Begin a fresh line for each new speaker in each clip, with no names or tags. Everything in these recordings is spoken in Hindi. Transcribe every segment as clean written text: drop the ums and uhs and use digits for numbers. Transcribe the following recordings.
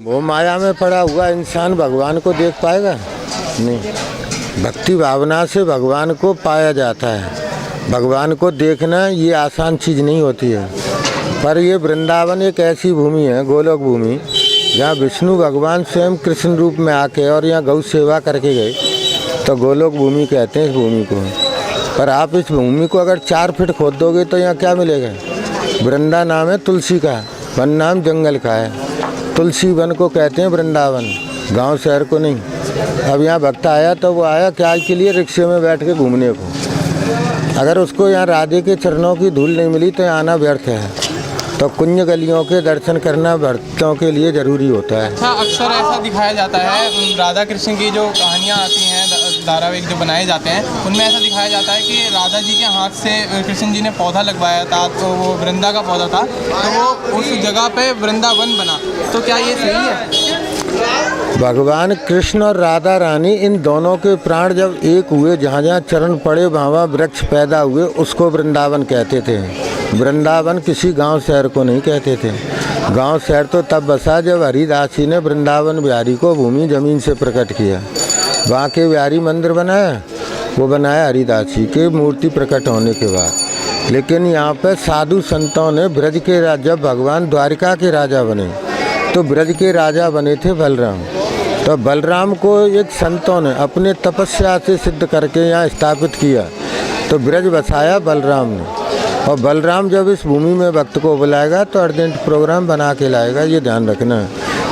वो माया में पड़ा हुआ इंसान भगवान को देख पाएगा नहीं। भक्ति भावना से भगवान को पाया जाता है। भगवान को देखना ये आसान चीज़ नहीं होती है। पर ये वृंदावन एक ऐसी भूमि है, गोलोक भूमि, जहाँ विष्णु भगवान स्वयं कृष्ण रूप में आके और यहाँ गौ सेवा करके गए, तो गोलोक भूमि कहते हैं इस भूमि को। पर आप इस भूमि को अगर 4 फीट खोद दोगे तो यहाँ क्या मिलेगा? वृंदा नाम है तुलसी का, वन नाम जंगल का है। तुलसी वन को कहते हैं वृंदावन, गांव शहर को नहीं। अब यहाँ भक्त आया तो वो आया क्या के लिए? रिक्शे में बैठ के घूमने को। अगर उसको यहाँ राधे के चरणों की धूल नहीं मिली तो यहाँ आना व्यर्थ है। तो कुंज गलियों के दर्शन करना भक्तों के लिए ज़रूरी होता है।
अच्छा, अक्सर ऐसा दिखाया जाता है, राधा कृष्ण की जो कहानियाँ आती हैं, धारावाहिक जो बनाए जाते हैं, उनमें ऐसा दिखाया जाता है कि राधा जी के हाथ से कृष्ण जी ने पौधा लगवाया था, तो वो वृंदा का पौधा था, तो वो उस जगह पे वृंदावन बना। तो क्या ये सही है?
भगवान कृष्ण और राधा रानी इन दोनों के प्राण जब एक हुए, जहाँ जहाँ चरण पड़े वहाँ वहाँ वृक्ष पैदा हुए, उसको वृंदावन कहते थे। वृंदावन किसी गांव शहर को नहीं कहते थे। गांव शहर तो तब बसा जब हरिदास जी ने वृंदावन बिहारी को भूमि जमीन से प्रकट किया। वहाँ के बिहारी मंदिर बनाया, वो बनाया हरिदास जी के मूर्ति प्रकट होने के बाद। लेकिन यहाँ पर साधु संतों ने ब्रज के राजा, जब भगवान द्वारिका के राजा बने तो ब्रज के राजा बने थे बलराम। तो बलराम को एक संतों ने अपने तपस्या से सिद्ध करके यहाँ स्थापित किया, तो ब्रज बसाया बलराम ने। और बलराम जब इस भूमि में भक्त को बुलाएगा तो अर्जेंट प्रोग्राम बना के लाएगा, ये ध्यान रखना है।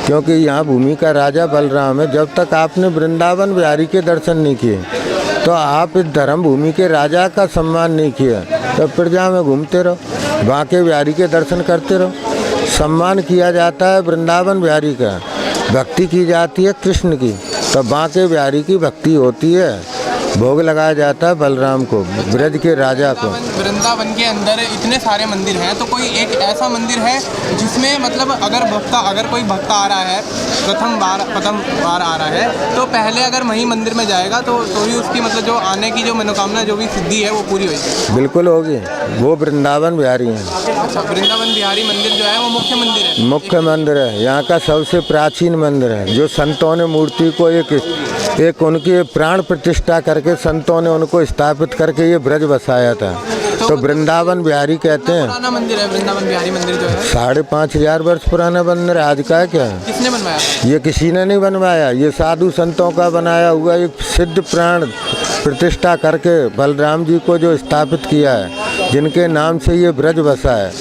क्योंकि यहाँ भूमि का राजा बलराम है। जब तक आपने वृंदावन बिहारी के दर्शन नहीं किए तो आप इस धर्म भूमि के राजा का सम्मान नहीं किया। तो प्रजा में घूमते रहो, वहाँ के बिहारी के दर्शन करते रहो। सम्मान किया जाता है वृंदावन बिहारी का, भक्ति की जाती है कृष्ण की, तो वहाँ के बिहारी की भक्ति होती है। भोग लगाया जाता है बलराम को, ब्रज के राजा को।
वृंदावन के अंदर इतने सारे मंदिर हैं, तो कोई एक ऐसा मंदिर है जिसमें मतलब अगर कोई भक्त आ रहा है, प्रथम बार आ रहा है, तो पहले अगर वहीं मंदिर में जाएगा तो ही उसकी मतलब जो आने की जो मनोकामना जो भी सिद्धि है वो पूरी होगी?
बिल्कुल होगी। वो वृंदावन बिहारी हैं।
अच्छा, वृंदावन बिहारी मंदिर जो है वो मुख्य मंदिर है?
मुख्य मंदिर है, यहाँ का सबसे प्राचीन मंदिर है। जो संतों ने मूर्ति को एक उनकी प्राण प्रतिष्ठा करके संतों ने उनको स्थापित करके ये ब्रज बसाया था, तो वृंदावन बिहारी कहते हैं।
पुराना मंदिर है वृंदावन बिहारी मंदिर जो है?
5,500 वर्ष पुराना मंदिर है। आज का है क्या?
किसने बनवाया?
ये किसी ने नहीं बनवाया, ये साधु संतों का बनाया हुआ एक सिद्ध प्राण प्रतिष्ठा करके बलराम जी को जो स्थापित किया है, जिनके नाम से ये ब्रज बसा है,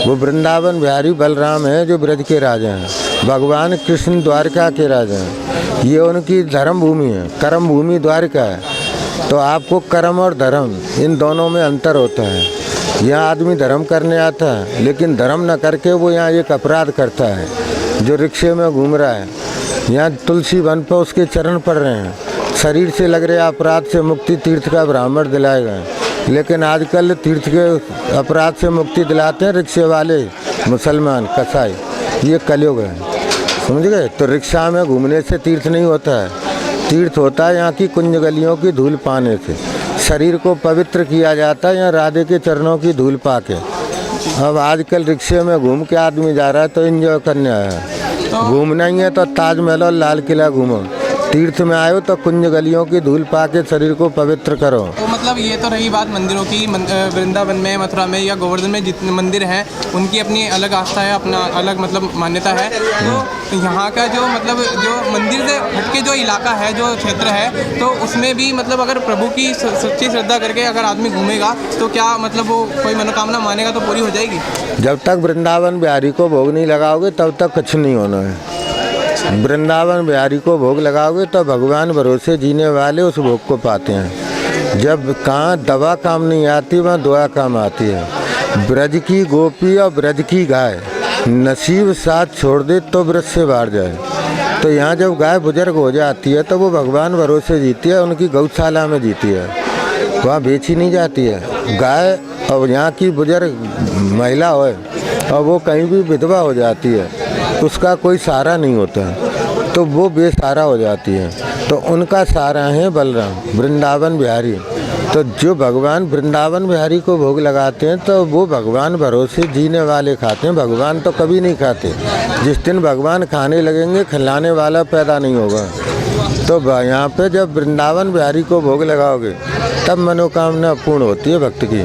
वो वृंदावन बिहारी बलराम है, जो ब्रज के राजा हैं। भगवान कृष्ण द्वारिका के राजा हैं। ये उनकी धर्म भूमि है, कर्म भूमि द्वारिका है। तो आपको कर्म और धर्म इन दोनों में अंतर होता है। यहाँ आदमी धर्म करने आता है, लेकिन धर्म न करके वो यहाँ एक अपराध करता है। जो रिक्शे में घूम रहा है, यहाँ तुलसी वन पर उसके चरण पड़ रहे हैं, शरीर से लग रहे अपराध से मुक्ति तीर्थ का ब्राह्मण दिलाएगा। लेकिन आजकल तीर्थ के अपराध से मुक्ति दिलाते हैं रिक्शे वाले मुसलमान कसाई। ये कलयुग है, समझ गए? तो रिक्शा में घूमने से तीर्थ नहीं होता है। तीर्थ होता है यहाँ की कुंज गलियों की धूल पाने से। शरीर को पवित्र किया जाता है यहाँ राधे के चरणों की धूल पा के। अब आजकल रिक्शे में घूम के आदमी जा रहा है तो एंजॉय करने आया है। घूमना ही है तो ताजमहल और लाल किला घूमो। तीर्थ में आयो तो कुंज गलियों की धूल पा के शरीर को पवित्र करो।
तो मतलब ये तो रही बात मंदिरों की। वृंदावन में, मथुरा में या गोवर्धन में जितने मंदिर हैं उनकी अपनी अलग आस्था है, अपना अलग मतलब मान्यता है। तो यहाँ का जो मतलब जो मंदिर से हटके जो इलाका है, जो क्षेत्र है, तो उसमें भी मतलब अगर प्रभु की सच्ची श्रद्धा करके अगर आदमी घूमेगा तो क्या मतलब वो कोई मनोकामना मानेगा तो पूरी हो जाएगी?
जब तक वृंदावन बिहारी को भोग नहीं लगाओगे तब तक कुछ नहीं होना है। वृंदावन बिहारी को भोग लगाओगे तो भगवान भरोसे जीने वाले उस भोग को पाते हैं। जब कहाँ दवा काम नहीं आती वहाँ दुआ काम आती है। ब्रज की गोपी और ब्रज की गाय नसीब साथ छोड़ दे तो ब्रज से बाहर जाए। तो यहाँ जब गाय बुजुर्ग हो जाती है तो वो भगवान भरोसे जीती है, उनकी गौशाला में जीती है, वहाँ बेची नहीं जाती है गाय। और यहाँ की बुजुर्ग महिला हो और वो कहीं भी विधवा हो जाती है, उसका कोई सहारा नहीं होता है, तो वो बेसहारा हो जाती है। तो उनका सहारा है बलराम, वृंदावन बिहारी। तो जो भगवान वृंदावन बिहारी को भोग लगाते हैं तो वो भगवान भरोसे जीने वाले खाते हैं, भगवान तो कभी नहीं खाते। जिस दिन भगवान खाने लगेंगे खिलाने वाला पैदा नहीं होगा। तो यहाँ पे जब वृंदावन बिहारी को भोग लगाओगे तब मनोकामना पूर्ण होती है भक्त की।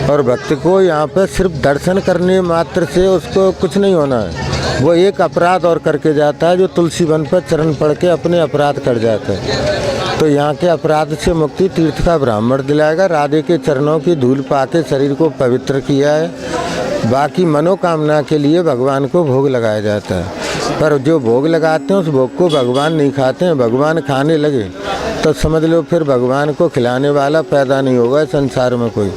और भक्त को यहाँ पे सिर्फ दर्शन करने मात्र से उसको कुछ नहीं होना है, वो एक अपराध और करके जाता है, जो तुलसी वन पर चरण पड़ के अपने अपराध कर जाता है। तो यहाँ के अपराध से मुक्ति तीर्थ का ब्राह्मण दिलाएगा। राधे के चरणों की धूल पाके शरीर को पवित्र किया है। बाकी मनोकामना के लिए भगवान को भोग लगाया जाता है, पर जो भोग लगाते हैं उस भोग को भगवान नहीं खाते हैं। भगवान खाने लगे तो समझ लो फिर भगवान को खिलाने वाला पैदा नहीं होगा संसार में कोई।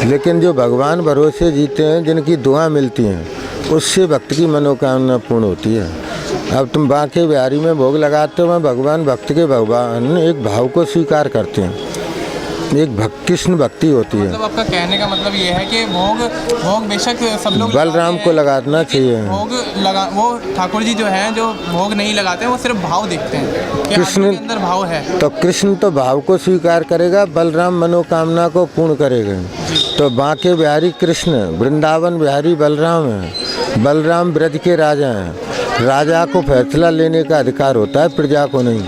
लेकिन जो भगवान भरोसे जीते हैं, जिनकी दुआ मिलती हैं, उससे भक्त की मनोकामना पूर्ण होती है। अब तुम बांके बिहारी में भोग लगाते हो, भगवान भक्त के भगवान एक भाव को स्वीकार करते हैं, एक कृष्ण भक्ति होती है।
मतलब आपका कहने का मतलब ये है कि भोग बेशक सब लोग
बलराम को लगाना चाहिए।
भोग लगा वो ठाकुर जी जो हैं जो भोग नहीं लगाते हैं, वो सिर्फ भाव देखते हैं कि
कृष्ण
के अंदर भाव है।
तो कृष्ण तो भाव को स्वीकार करेगा, बलराम मनोकामना को पूर्ण करेगा। तो बांके बिहारी कृष्ण, वृंदावन बिहारी बलराम है। बलराम ब्रज के राजा हैं, राजा को फैसला लेने का अधिकार होता है, प्रजा को नहीं।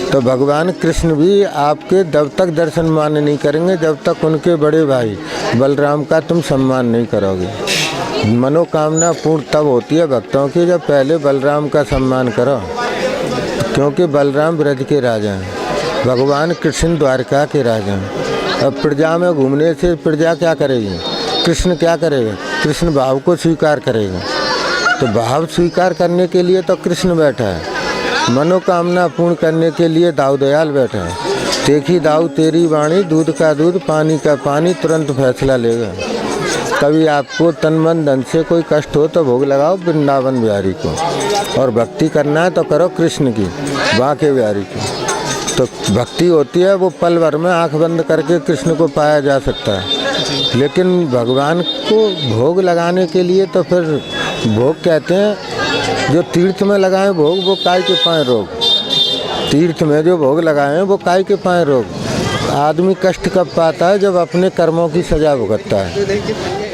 तो भगवान कृष्ण भी आपके जब तक दर्शन मान्य नहीं करेंगे जब तक उनके बड़े भाई बलराम का तुम सम्मान नहीं करोगे। मनोकामना पूर्ण तब होती है भक्तों की जब पहले बलराम का सम्मान करो, क्योंकि बलराम ब्रज के राजा हैं, भगवान कृष्ण द्वारका के राजा हैं। अब प्रजा में घूमने से प्रजा क्या करेगी? कृष्ण क्या करेगा? कृष्ण भाव को स्वीकार करेगा। तो भाव स्वीकार करने के लिए तो कृष्ण बैठा है, मनोकामना पूर्ण करने के लिए दाऊ दयाल बैठा है। देखी दाऊ तेरी वाणी, दूध का दूध पानी का पानी, तुरंत फैसला लेगा। कभी आपको तन मन धन से कोई कष्ट हो तो भोग लगाओ वृंदावन बिहारी को, और भक्ति करना है तो करो कृष्ण की, बांके बिहारी की। तो भक्ति होती है वो पल भर में आंख बंद करके कृष्ण को पाया जा सकता है। लेकिन भगवान को भोग लगाने के लिए तो फिर भोग कहते हैं जो तीर्थ में लगाएं भोग वो काय के पाए रोग। तीर्थ में जो भोग लगाए हैं वो काय के पाए रोग। आदमी कष्ट कब पाता है? जब अपने कर्मों की सजा भुगतता है।